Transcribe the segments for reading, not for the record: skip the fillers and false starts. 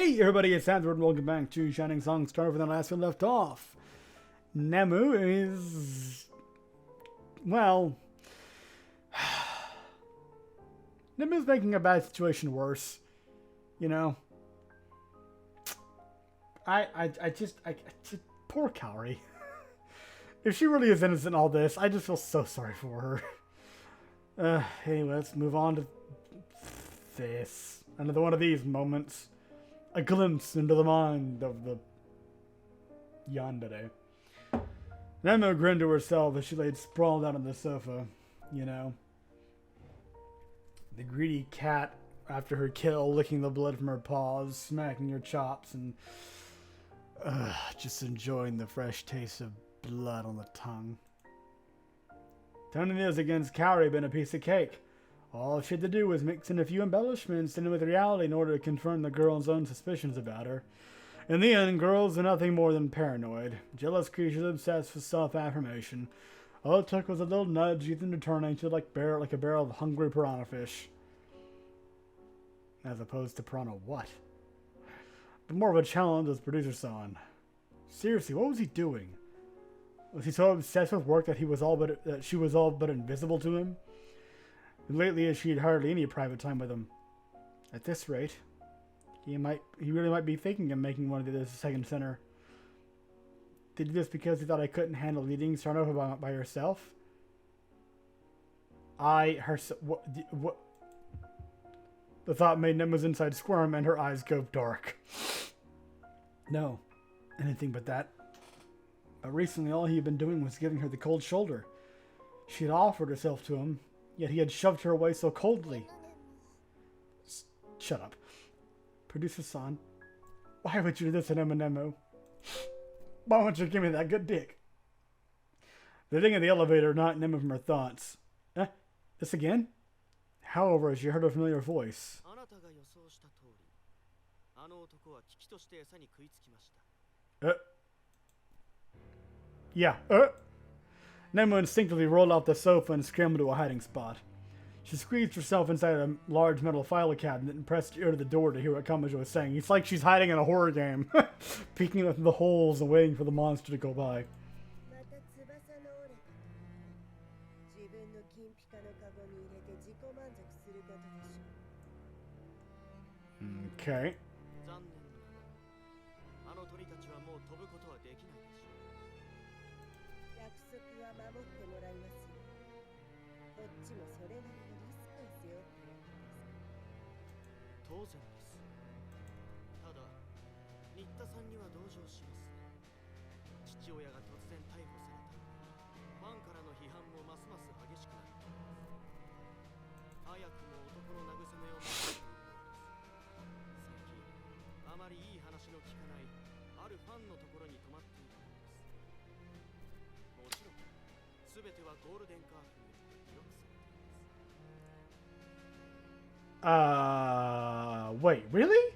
Hey everybody, it's Andrew and welcome back to Shining Song Starnova. The last we left off, Nemu is... well... Nemu's making a bad situation worse. You know? I just poor Kaori. If she really is innocent in all this, I just feel so sorry for her. Anyway, let's move on to this. Another one of these moments. A glimpse into the mind of the yandere. Nemu grinned to herself as she laid sprawled out on the sofa. You know. The greedy cat, after her kill, licking the blood from her paws, smacking her chops, and just enjoying the fresh taste of blood on the tongue. Turning this against Kaori had been a piece of cake. All she had to do was mix in a few embellishments in with reality in order to confirm the girl's own suspicions about her. In the end, girls are nothing more than paranoid, jealous creatures obsessed with self-affirmation. All it took was a little nudge, even to turn into like a barrel of hungry piranha fish. As opposed to piranha what? But more of a challenge as producer saw. Seriously, what was he doing? Was he so obsessed with work that she was all but invisible to him? And lately, she had hardly any private time with him. At this rate, he really might be thinking of making one of the second center. Did he do this because he thought I couldn't handle leading Starnova by herself? What? The thought made Nemu's inside squirm and her eyes go dark. No, anything but that. But recently, all he had been doing was giving her the cold shoulder. She had offered herself to him, yet he had shoved her away so coldly. Shut up. Producer-san, why would you do this to Nemu? Why won't you give me that good dick? The ding of the elevator knocked Nemu from her thoughts. This again? However, she heard a familiar voice. Yeah. Nemu instinctively rolled off the sofa and scrambled to a hiding spot. She squeezed herself inside a large metal file cabinet and pressed ear to the door to hear what Kamajo was saying. It's like she's hiding in a horror game, peeking into the holes and waiting for the monster to go by. Okay. Wait, really?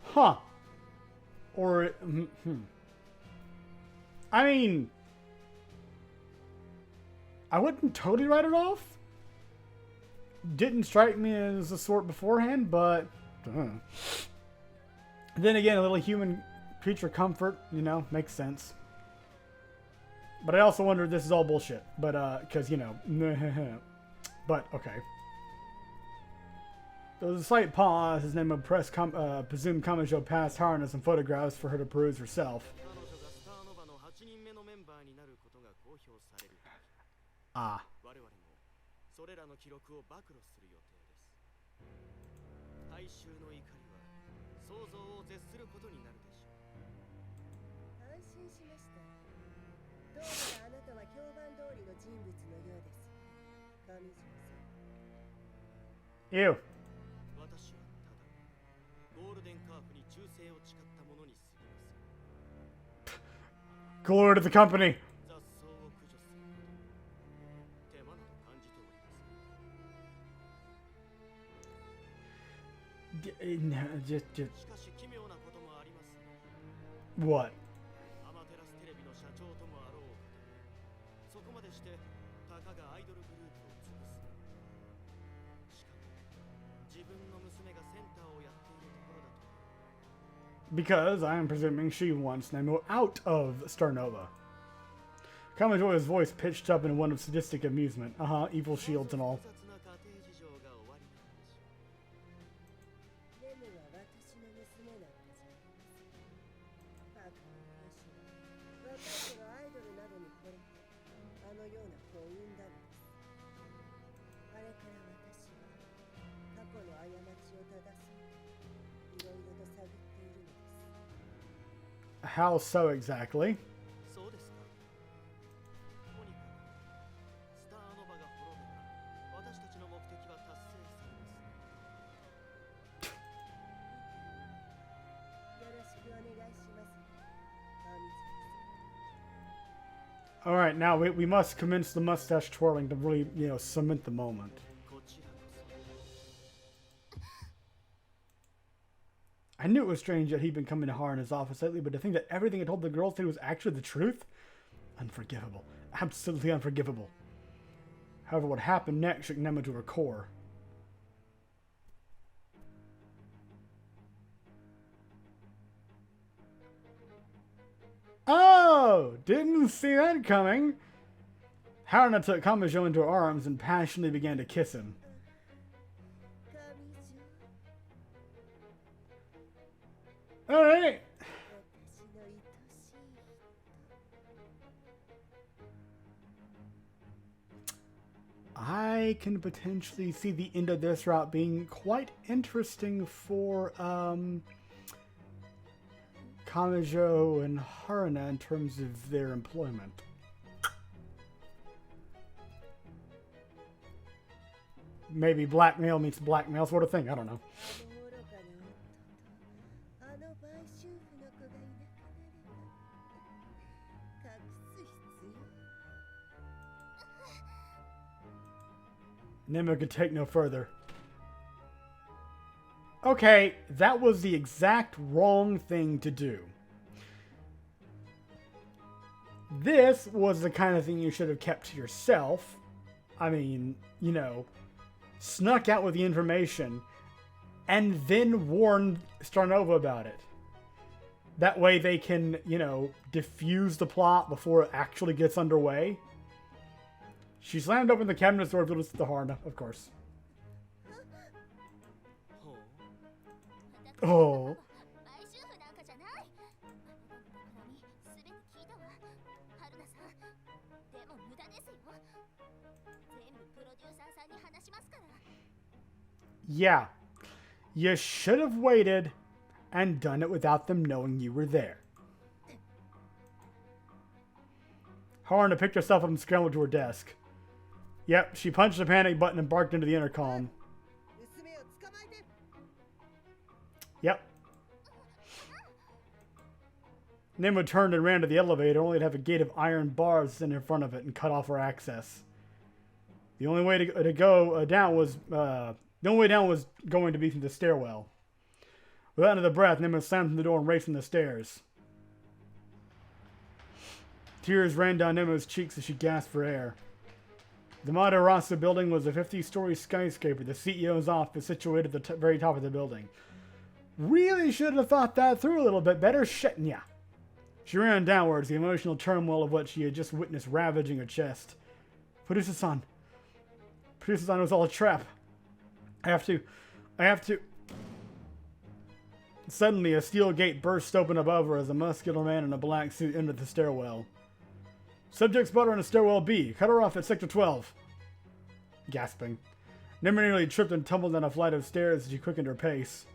Huh. Or, I mean, I wouldn't totally write it off. Didn't strike me as a sort beforehand, but then again, a little human creature comfort, you know, makes sense. But I also wonder if this is all bullshit. But, because, you know, but, okay. There was a slight pause as Nemu presumed Kamajo passed Haruna some photographs for her to peruse herself. Ah. Ew. Glory to the company. Just what? Because I am presuming she wants Nemo out of Starnova. Kamijo's voice pitched up in one of sadistic amusement. Evil shields and all. How so exactly? Alright, now we must commence the mustache twirling to really, cement the moment. I knew it was strange that he'd been coming to Har in his office lately, but to think that everything I told the girls today was actually the truth? Unforgivable. Absolutely unforgivable. However, what happened next shook Nema to her core. Oh! Didn't see that coming! Haruna took Kamijo into her arms and passionately began to kiss him. Alright! I can potentially see the end of this route being quite interesting for Kamijo and Haruna in terms of their employment. Maybe blackmail meets blackmail sort of thing, I don't know. Nema could take no further. Okay, that was the exact wrong thing to do. This was the kind of thing you should have kept to yourself. I mean, snuck out with the information and then warned Starnova about it. That way they can, diffuse the plot before it actually gets underway. She slammed open the cabinet door to the Haruna, of course. Oh. Yeah. You should have waited and done it without them knowing you were there. Haruna picked herself up and scrambled to her desk. Yep, she punched the panic button and barked into the intercom. Yep. Nemo turned and ran to the elevator, only to have a gate of iron bars in front of it and cut off her access. The only way to go down was going to be through the stairwell. With another breath, Nemo slammed the door and raced from the stairs. Tears ran down Nemo's cheeks as she gasped for air. The Madarasa building was a 50-story skyscraper. The CEO's office situated at the very top of the building. Really should have thought that through a little bit better, shouldn't ya? She ran downwards, the emotional turmoil of what she had just witnessed ravaging her chest. Producer-san. Producer-san, it was all a trap. I have to. Suddenly, a steel gate burst open above her as a muscular man in a black suit entered the stairwell. Subject spotter on a stairwell B. Cut her off at sector 12. Gasping. Nemo nearly tripped and tumbled down a flight of stairs as she quickened her pace.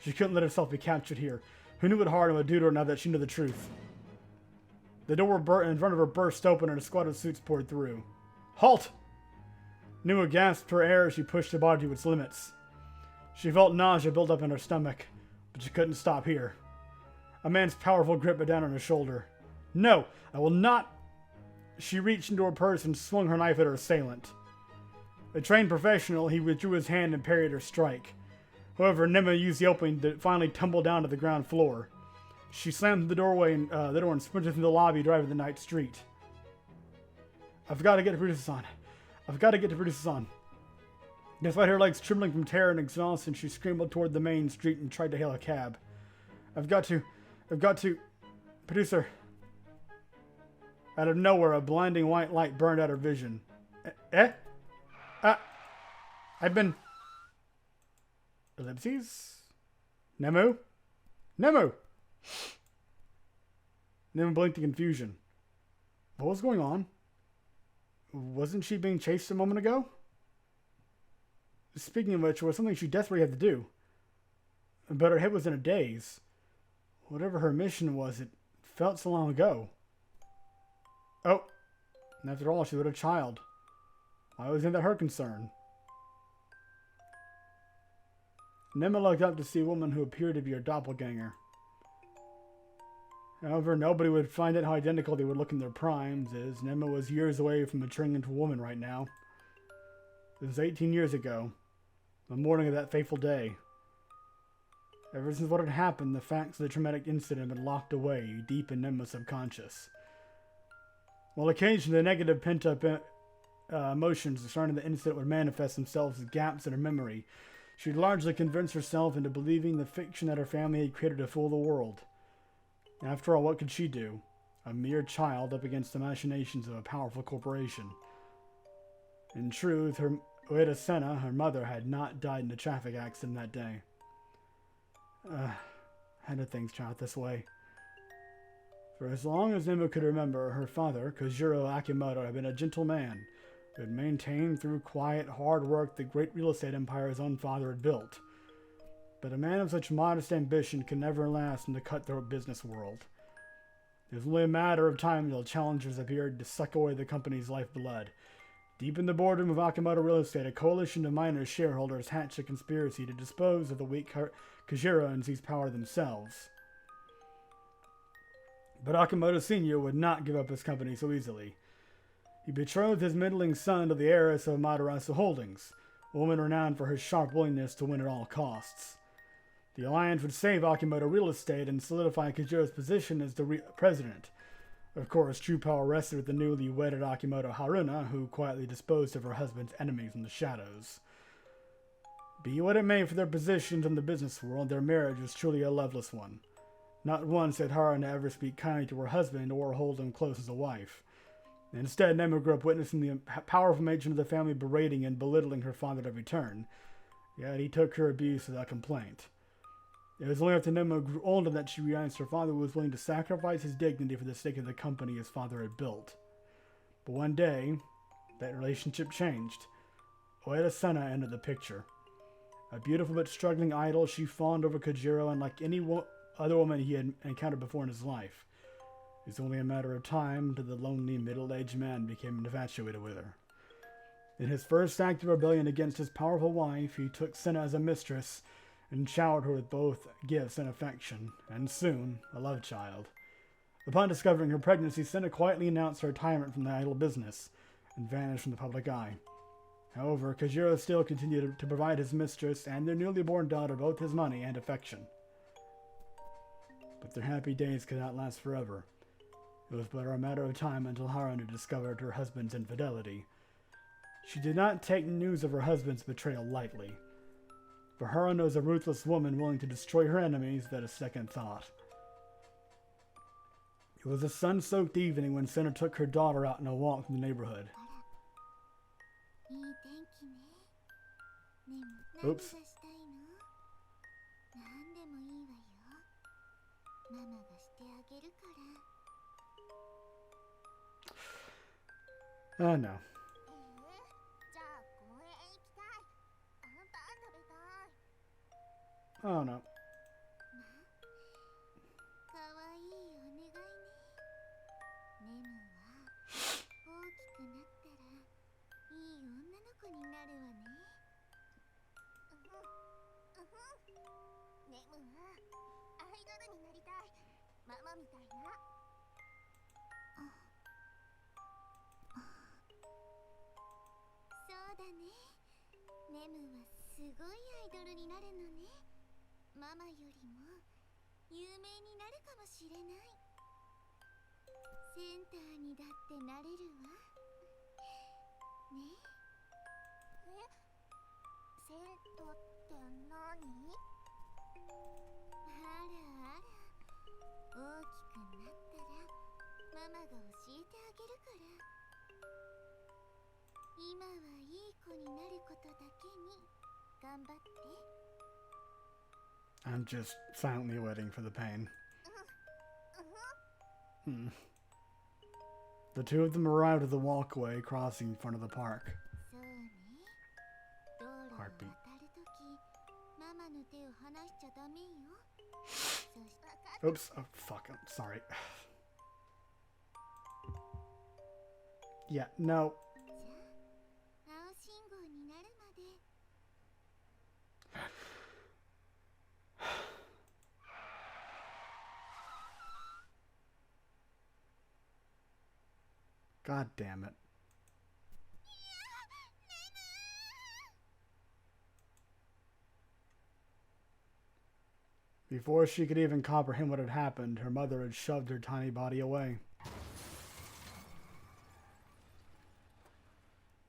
She couldn't let herself be captured here. Who knew what Haruna would do to her now that she knew the truth? The door in front of her burst open and a squad of suits poured through. Halt! Nemo gasped for air as she pushed her body to its limits. She felt nausea build up in her stomach, but she couldn't stop here. A man's powerful grip bit down on her shoulder. No, I will not. She reached into her purse and swung her knife at her assailant. A trained professional, he withdrew his hand and parried her strike. However, Nemo used the opening to finally tumble down to the ground floor. She slammed the door and sprinted through the lobby, driving the night street. I've got to get to Producer-san. I've got to get to Producer-san. Despite her legs trembling from terror and exhaustion, she scrambled toward the main street and tried to hail a cab. I've got to. Producer. Out of nowhere, a blinding white light burned out her vision. Eh? I've been... Ellipses? Nemu? Nemu! Nemu blinked in confusion. What was going on? Wasn't she being chased a moment ago? Speaking of which, it was something she desperately had to do. But her head was in a daze. Whatever her mission was, it felt so long ago. Oh, and after all, she was a child. Why wasn't that her concern? Nema looked up to see a woman who appeared to be her doppelganger. However, nobody would find out how identical they would look in their primes, as Nema was years away from maturing into a woman right now. It was 18 years ago, the morning of that fateful day. Ever since what had happened, the facts of the traumatic incident had been locked away deep in Nema's subconscious. While occasionally the negative pent-up emotions surrounding the incident would manifest themselves as gaps in her memory, she had largely convinced herself into believing the fiction that her family had created to fool the world. After all, what could she do? A mere child up against the machinations of a powerful corporation. In truth, Ueda Senna, her mother, had not died in a traffic accident that day. How did things turn out this way? For as long as Nemu could remember, her father, Kojiro Akimoto, had been a gentle man who had maintained through quiet, hard work the great real estate empire his own father had built. But a man of such modest ambition could never last in the cutthroat business world. It was only a matter of time until challengers appeared to suck away the company's lifeblood. Deep in the boardroom of Akimoto Real Estate, a coalition of minor shareholders hatched a conspiracy to dispose of the weak Kojiro and seize power themselves. But Akimoto Sr. would not give up his company so easily. He betrothed his middling son to the heiress of Materasu Holdings, a woman renowned for her sharp willingness to win at all costs. The alliance would save Akimoto Real Estate and solidify Kojiro's position as the president. Of course, true power rested with the newly wedded Akimoto Haruna, who quietly disposed of her husband's enemies in the shadows. Be what it may for their positions in the business world, their marriage was truly a loveless one. Not once did Haruna ever speak kindly to her husband or hold him close as a wife. Instead, Nemu grew up witnessing the powerful matron of the family berating and belittling her father at every turn. Yet he took her abuse without complaint. It was only after Nemu grew older that she realized her father was willing to sacrifice his dignity for the sake of the company his father had built. But one day, that relationship changed. Ueda Senna entered the picture. A beautiful but struggling idol, she fawned over Kojiro unlike any other woman he had encountered before in his life. It was only a matter of time until the lonely middle-aged man became infatuated with her. In his first act of rebellion against his powerful wife, he took Senna as a mistress and showered her with both gifts and affection, and soon, a love child. Upon discovering her pregnancy, Senna quietly announced her retirement from the idol business and vanished from the public eye. However, Kojiro still continued to provide his mistress and their newly born daughter both his money and affection. But their happy days could not last forever. It was but a matter of time until Haruna discovered her husband's infidelity. She did not take news of her husband's betrayal lightly. For Haruna was a ruthless woman willing to destroy her enemies without a second thought. It was a sun-soaked evening when Senna took her daughter out on a walk in the neighborhood. Oops. Oh no. Oh no. just silently waiting for the pain. The two of them arrived at the walkway crossing in front of the park. Heartbeat. Oops. Oh, fuck. I'm sorry. Yeah, no. God damn it. Before she could even comprehend what had happened, her mother had shoved her tiny body away.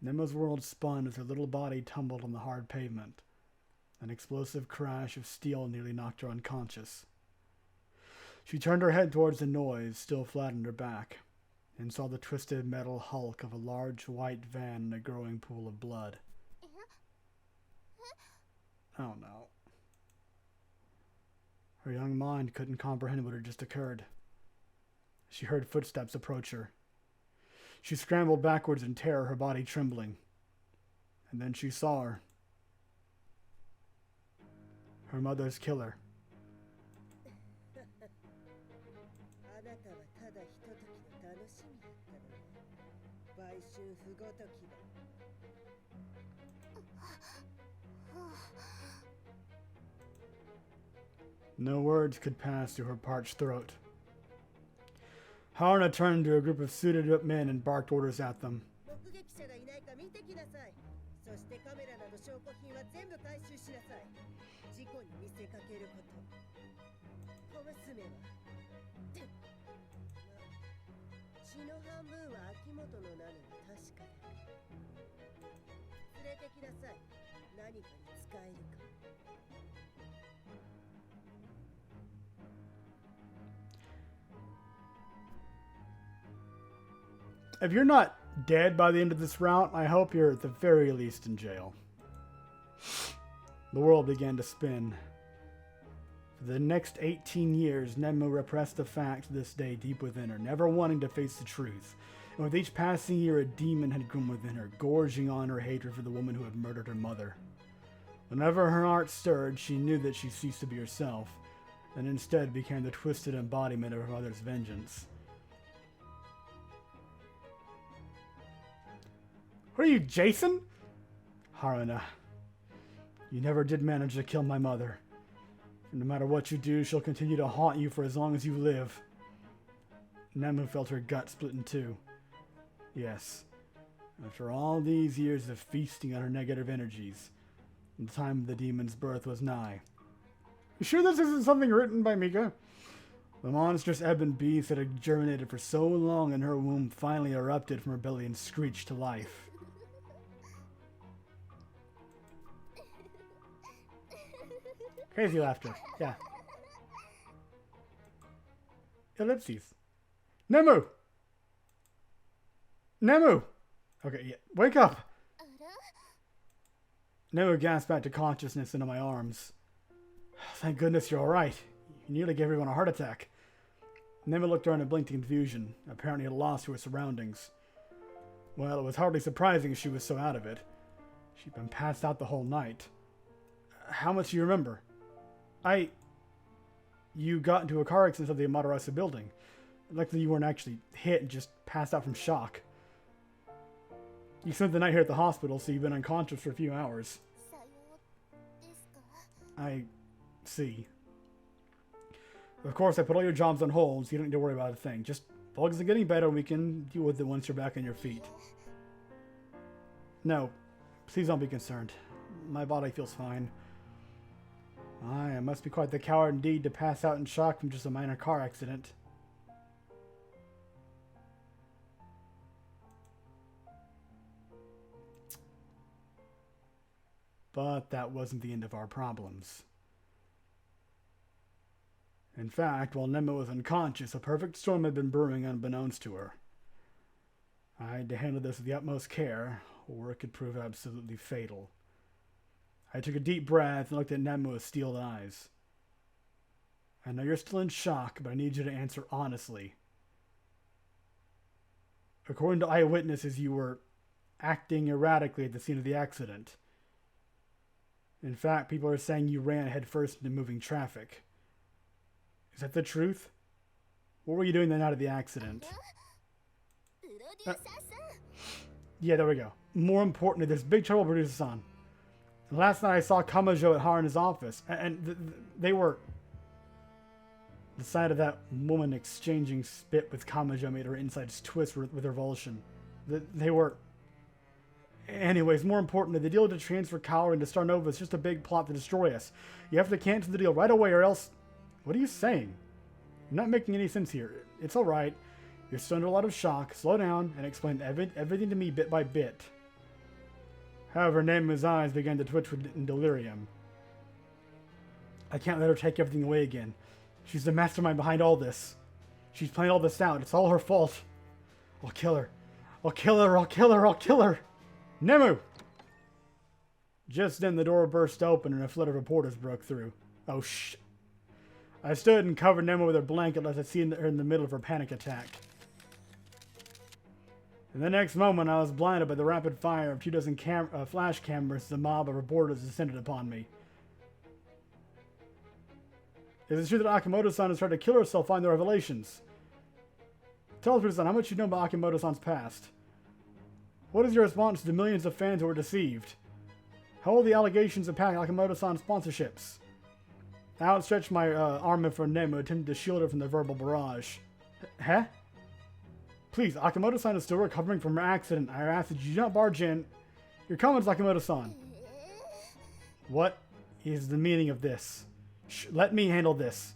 Nemo's world spun as her little body tumbled on the hard pavement. An explosive crash of steel nearly knocked her unconscious. She turned her head towards the noise, still flat on her back, and saw the twisted metal hulk of a large white van in a growing pool of blood. Oh no. Her young mind couldn't comprehend what had just occurred. She heard footsteps approach her. She scrambled backwards in terror, her body trembling. And then she saw her. Her mother's killer. No words could pass through her parched throat. Haruna turned to a group of suited-up men and barked orders at them. If you're not dead by the end of this route, I hope you're at the very least in jail. The world began to spin. For the next 18 years, Nemo repressed the facts of this day deep within her, never wanting to face the truth. And with each passing year, a demon had grown within her, gorging on her hatred for the woman who had murdered her mother. Whenever her heart stirred, she knew that she ceased to be herself, and instead became the twisted embodiment of her mother's vengeance. Who are you, Jason? Haruna, you never did manage to kill my mother. And no matter what you do, she'll continue to haunt you for as long as you live. Nemu felt her gut split in two. Yes, after all these years of feasting on her negative energies, the time of the demon's birth was nigh. You sure this isn't something written by Mika? The monstrous ebon beast that had germinated for so long in her womb finally erupted from her belly and screeched to life. Crazy laughter. Yeah. Ellipses. Nemu! Nemu! Okay, yeah. Wake up! Nemu gasped back to consciousness into my arms. Thank goodness you're alright. You nearly gave everyone a heart attack. Nemu looked around and blinked in confusion, apparently at a loss to her surroundings. Well, it was hardly surprising she was so out of it. She'd been passed out the whole night. How much do you remember? You got into a car accident at the Amaterasu building. Luckily you weren't actually hit and just passed out from shock. You spent the night here at the hospital, so you've been unconscious for a few hours. I see. Of course, I put all your jobs on hold, so you don't need to worry about a thing. Just bugs are getting better, we can deal with it once you're back on your feet. No, please don't be concerned. My body feels fine. I must be quite the coward indeed to pass out in shock from just a minor car accident. But that wasn't the end of our problems. In fact, while Nemo was unconscious, a perfect storm had been brewing unbeknownst to her. I had to handle this with the utmost care, or it could prove absolutely fatal. I took a deep breath and looked at Nemo with steeled eyes. I know you're still in shock, but I need you to answer honestly. According to eyewitnesses, you were acting erratically at the scene of the accident. In fact, people are saying you ran headfirst into moving traffic. Is that the truth? What were you doing the night of the accident? Yeah, there we go. More importantly, there's big trouble, Producer-san. Last night I saw Kamajo at Haruna's office, and they were... The sight of that woman exchanging spit with Kamajo made her insides twist with revulsion. They were... Anyways, more importantly, the deal to transfer Kaoru into Starnova is just a big plot to destroy us. You have to cancel the deal right away or else... What are you saying? You're not making any sense here. It's alright. You're still under a lot of shock. Slow down and explain everything to me bit by bit. However, Nemu's eyes began to twitch in delirium. I can't let her take everything away again. She's the mastermind behind all this. She's playing all this out. It's all her fault. I'll kill her. I'll kill her. I'll kill her. I'll kill her. Nemu! Just then the door burst open and a flood of reporters broke through. Oh, shh. I stood and covered Nemu with her blanket as I seen her in the middle of her panic attack. In the next moment, I was blinded by the rapid fire of 24 flash cameras as a mob of reporters descended upon me. Is it true that Akimoto-san has tried to kill herself following the revelations? Tell us, Producer-san, how much you know about Akimoto-san's past? What is your response to the millions of fans who were deceived? How will the allegations impact Akimoto-san's sponsorships? I outstretched my arm in front of Nemu, attempting to shield her from the verbal barrage. Huh? Please, Akimoto-san is still recovering from her accident. I ask that you do not barge in. Your comments, Akimoto-san. What is the meaning of this? Shh, let me handle this.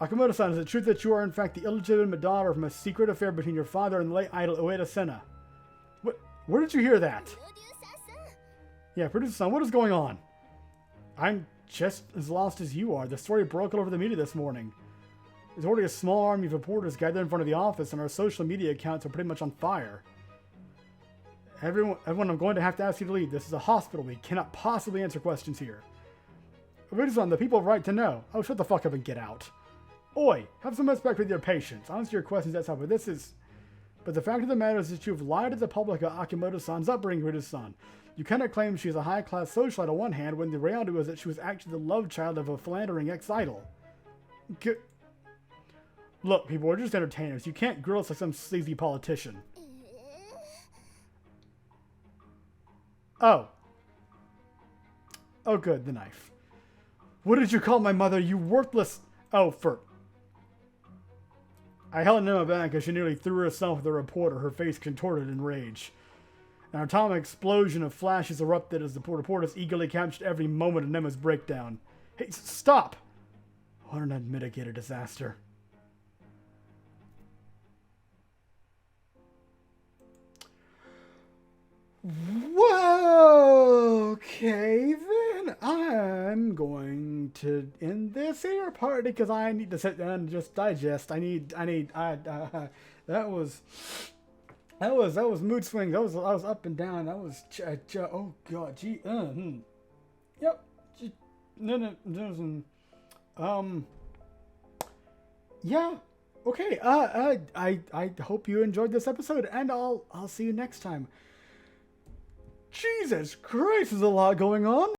Akimoto-san, is it true that you are in fact the illegitimate daughter from a secret affair between your father and the late idol Ueda Senna? What? Where did you hear that? Yeah, Producer-san, what is going on? I'm just as lost as you are. The story broke all over the media this morning. There's already a small army of reporters gathered in front of the office, and our social media accounts are pretty much on fire. Everyone, I'm going to have to ask you to leave. This is a hospital. We cannot possibly answer questions here. Producer-san, the people have right to know. Oh, shut the fuck up and get out. Oi, have some respect with your patients. Answer your questions, that's how, but this is... But the fact of the matter is that you have lied to the public about Akimoto-san's upbringing, Producer-san. You cannot claim she is a high-class socialite on one hand, when the reality was that she was actually the love child of a philandering ex-idol. Look, people, we're just entertainers. You can't grill us like some sleazy politician. Oh. Oh, good, the knife. What did you call my mother, you worthless... Oh, for... I held Nemo back as she nearly threw herself at the reporter, her face contorted in rage. An atomic explosion of flashes erupted as the reporters eagerly captured every moment of Nemo's breakdown. Hey, stop! What an unmitigated disaster. Whoa, okay then. I'm going to end this here party because I need to sit down and just digest. That was mood swings. I was up and down. That was oh god, gee, yep. Yeah. Okay. I hope you enjoyed this episode, and I'll see you next time. Jesus Christ, there's a lot going on.